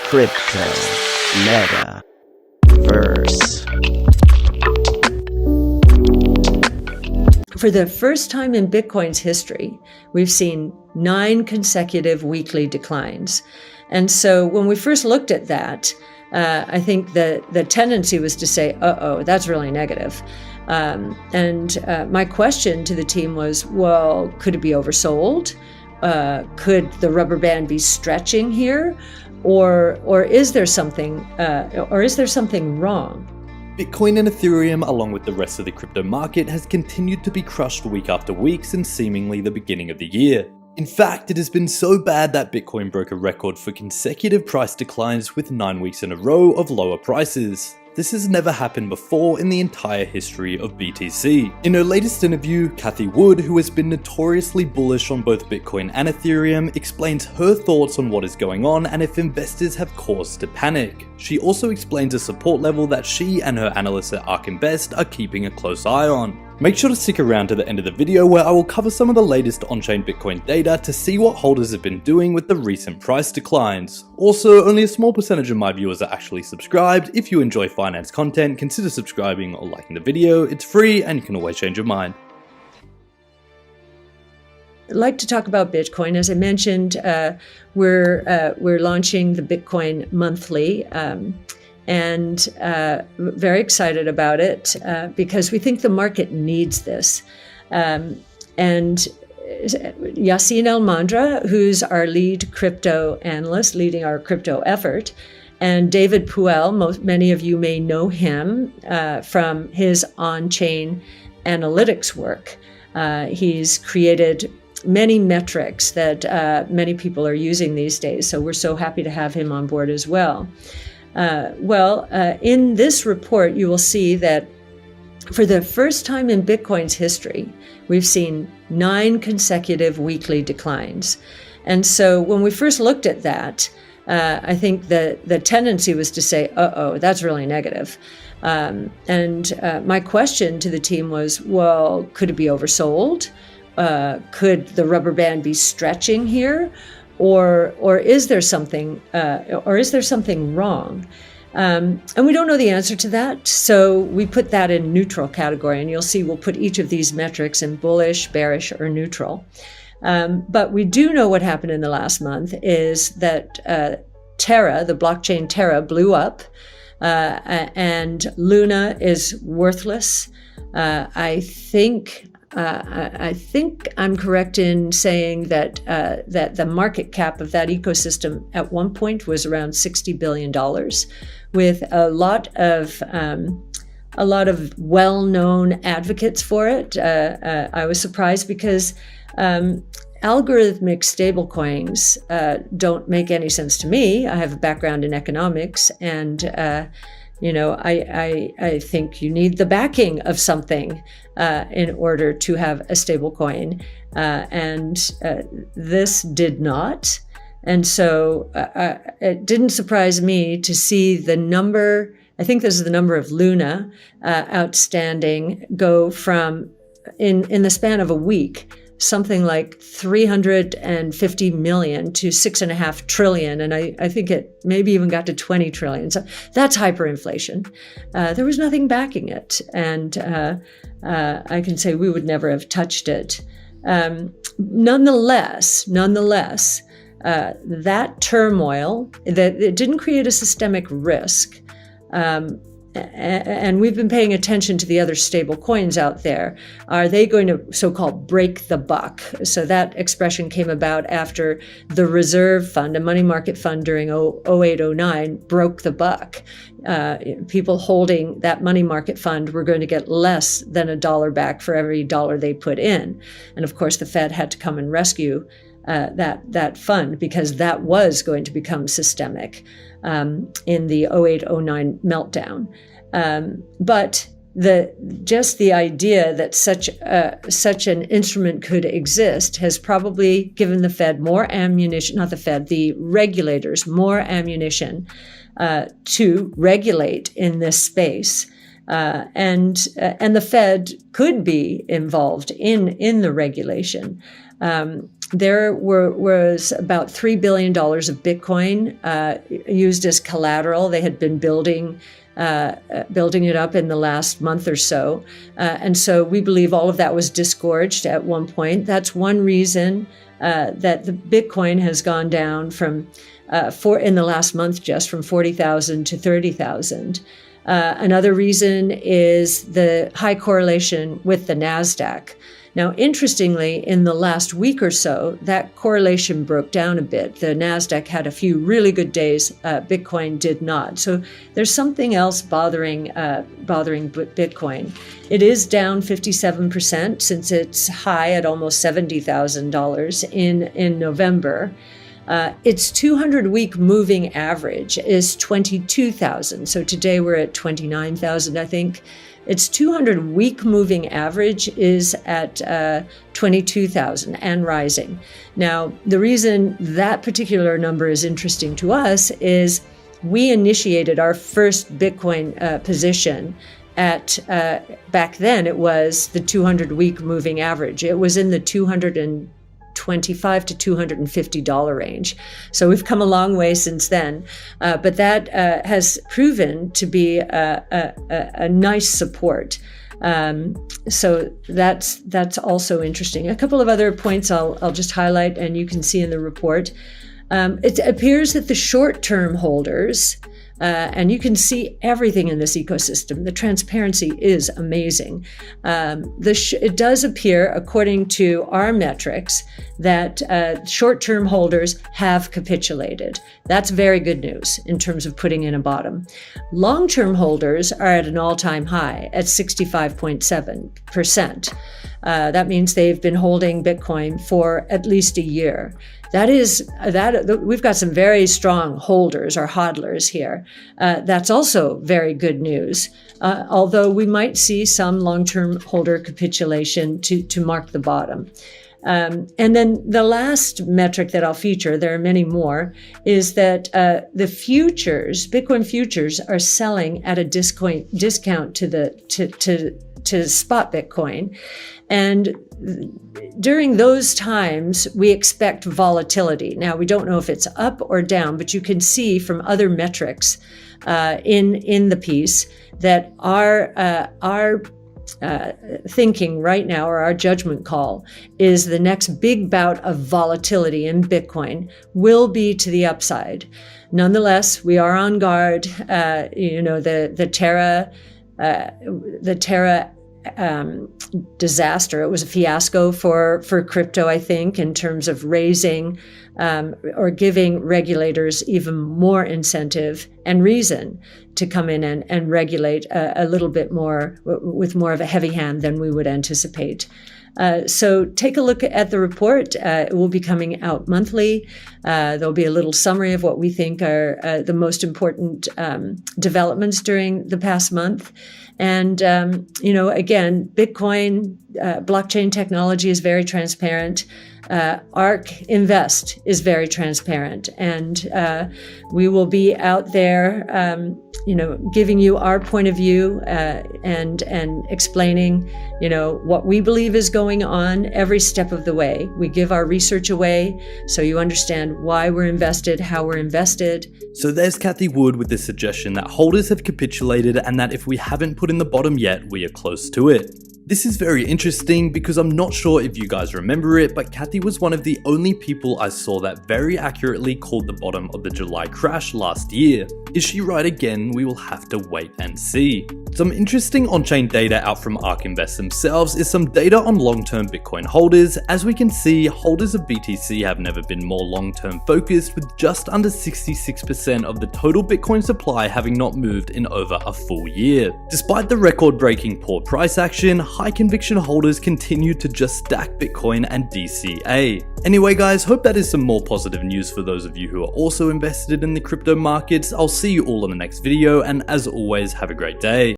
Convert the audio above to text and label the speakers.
Speaker 1: Crypto metaverse.
Speaker 2: For the first time in Bitcoin's history, we've seen 9 consecutive weekly declines. And so when we first looked at that, I think the tendency was to say, that's really negative. My question to the team was, well, could it be oversold? Could the rubber band be stretching here? Or is there something wrong?
Speaker 3: Bitcoin and Ethereum, along with the rest of the crypto market, has continued to be crushed week after week since seemingly the beginning of the year. In fact, it has been so bad that Bitcoin broke a record for consecutive price declines with 9 weeks in a row of lower prices. This has never happened before in the entire history of BTC. In her latest interview, Cathie Wood, who has been notoriously bullish on both Bitcoin and Ethereum, explains her thoughts on what is going on and if investors have cause to panic. She also explains a support level that she and her analysts at ARK Invest are keeping a close eye on. Make sure to stick around to the end of the video where I will cover some of the latest on-chain Bitcoin data to see what holders have been doing with the recent price declines. Also, only a small percentage of my viewers are actually subscribed. If you enjoy finance content, consider subscribing or liking the video. It's free and you can always change your mind.
Speaker 2: I'd like to talk about Bitcoin. As I mentioned, we're launching the Bitcoin monthly. And very excited about it because we think the market needs this. And Yassine Almandra, who's our lead crypto analyst, leading our crypto effort, and David Puel, many of you may know him from his on-chain analytics work. He's created many metrics that many people are using these days, so we're so happy to have him on board as well. In this report, you will see that for the first time in Bitcoin's history, we've seen 9 consecutive weekly declines. And so when we first looked at that, I think the tendency was to say, that's really negative. My question to the team was, well, could it be oversold? Could the rubber band be stretching here? Or is there something wrong? And we don't know the answer to that, so we put that in neutral category, and you'll see we'll put each of these metrics in bullish, bearish, or neutral. But we do know what happened in the last month is that Terra, the blockchain Terra, blew up, and Luna is worthless. I think I'm correct in saying that that the market cap of that ecosystem at one point was around $60 billion, with a lot of well-known advocates for it. I was surprised because algorithmic stablecoins don't make any sense to me. I have a background in economics, and I think you need the backing of something in order to have a stable coin. And this did not. And so it didn't surprise me to see the number, I think this is the number of Luna outstanding, go from, in the span of a week, something like 350 million to 6.5 trillion. And I think it maybe even got to 20 trillion. So that's hyperinflation. There was nothing backing it. And I can say we would never have touched it. Nonetheless, that turmoil, that it didn't create a systemic risk. And we've been paying attention to the other stable coins out there. Are they going to so-called break the buck? So that expression came about after the reserve fund, a money market fund during 0809, broke the buck. People holding that money market fund were going to get less than $1 back for every dollar they put in. And of course, the Fed had to come and rescue that fund because that was going to become systemic in the 0809 meltdown. But the idea that such an instrument could exist has probably given the Fed more ammunition, not the Fed, the regulators more ammunition to regulate in this space. And the Fed could be involved in the regulation. There was about $3 billion of Bitcoin used as collateral. They had been building it up in the last month or so. And so we believe all of that was disgorged at one point. That's one reason that the Bitcoin has gone down from, in the last month, just from 40,000 to 30,000. Another reason is the high correlation with the NASDAQ. Now, interestingly, in the last week or so, that correlation broke down a bit. The NASDAQ had a few really good days. Bitcoin did not. So there's something else bothering Bitcoin. It is down 57% since its high at almost $70,000 in November. Its 200-week moving average is 22,000. So today we're at 29,000, I think. Its 200-week moving average is at 22,000 and rising. Now, the reason that particular number is interesting to us is we initiated our first Bitcoin position at, back then it was the 200-week moving average. It was in the $225 to $250 range. So we've come a long way since then, but that has proven to be a nice support. So that's also interesting. A couple of other points I'll just highlight, and you can see in the report. It appears that the short-term holders, and you can see everything in this ecosystem. The transparency is amazing. It does appear, according to our metrics, that short-term holders have capitulated. That's very good news in terms of putting in a bottom. Long-term holders are at an all-time high at 65.7%. That means they've been holding Bitcoin for at least a year. We've got some very strong holders or hodlers here. That's also very good news, although we might see some long-term holder capitulation to mark the bottom. And then the last metric that I'll feature, there are many more, is that the futures, Bitcoin futures, are selling at a discount to spot Bitcoin. And during those times, we expect volatility. Now, we don't know if it's up or down, but you can see from other metrics in the piece that our thinking right now, or our judgment call, is the next big bout of volatility in Bitcoin will be to the upside. Nonetheless, we are on guard. The Terra disaster. It was a fiasco for crypto, I think, in terms of raising or giving regulators even more incentive and reason to come in and regulate a little bit more with more of a heavy hand than we would anticipate. So take a look at the report. It will be coming out monthly. There'll be a little summary of what we think are the most important developments during the past month. And, again, Bitcoin, blockchain technology is very transparent. ARK Invest is very transparent. And we will be out there, giving you our point of view and explaining, what we believe is going on every step of the way. We give our research away so you understand why we're invested, how we're invested.
Speaker 3: So there's Cathie Wood with the suggestion that holders have capitulated and that if we haven't put in the bottom yet, we are close to it. This is very interesting because I'm not sure if you guys remember it, but Cathie was one of the only people I saw that very accurately called the bottom of the July crash last year. Is she right again? We will have to wait and see. Some interesting on-chain data out from ARK Invest themselves is some data on long-term Bitcoin holders. As we can see, holders of BTC have never been more long-term focused, with just under 66% of the total Bitcoin supply having not moved in over a full year. Despite the record-breaking poor price action, high conviction holders continue to just stack Bitcoin and DCA. Anyway guys, hope that is some more positive news for those of you who are also invested in the crypto markets. I'll see you all in the next video, and as always, have a great day.